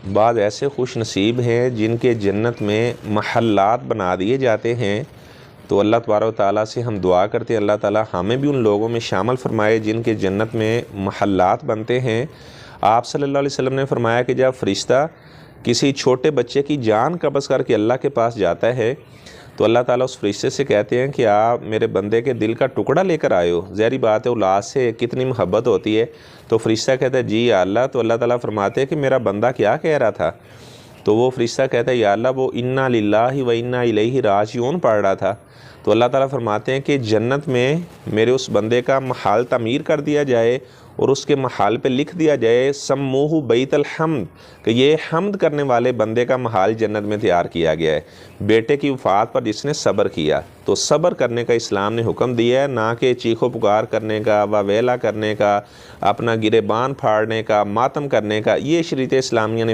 बाद ऐसे खुश नसीब हैं जिनके जन्नत में महल्लात बना दिए जाते हैं। तो अल्लाह तबारक व तआला से हम दुआ करते हैं अल्लाह ताला हमें भी उन लोगों में शामिल फरमाए जिनके जन्नत में महल्लात बनते हैं। आप सल्लल्लाहु अलैहि वसल्लम ने फरमाया कि जब फ़रिश्ता किसी छोटे बच्चे की जान कब्ज़ करके अल्लाह के पास जाता है तो अल्लाह ताला उस फरिश्ते से कहते हैं कि आप मेरे बंदे के दिल का टुकड़ा लेकर आए हो। ज़ाहिर बात है औलाद से कितनी मोहब्बत होती है। तो फरिश्ता कहता है जी या अल्लाह। तो अल्लाह ताला फरमाते हैं कि मेरा बंदा क्या कह रहा था। तो वो फरिश्ता कहता है या अल्लाह वो इन्ना लिल्लाहि व इन्ना इलैहि राजिऊन पढ़ रहा था। तो अल्लाह ताला फरमाते हैं कि जन्नत में मेरे उस बंदे का महल तामीर कर दिया जाए और उसके महल पे लिख दिया जाए सम्मूहु बैतुल हम्द, कि ये हम्द करने वाले बंदे का महल जन्नत में तैयार किया गया है। बेटे की वफ़ात पर जिसने सब्र किया, तो सब्र करने का इस्लाम ने हुक्म दिया है, ना कि चीखो पुकार करने का, वावेला करने का, अपना गिरेबान फाड़ने का, मातम करने का। ये शरीयत इस्लामिया ने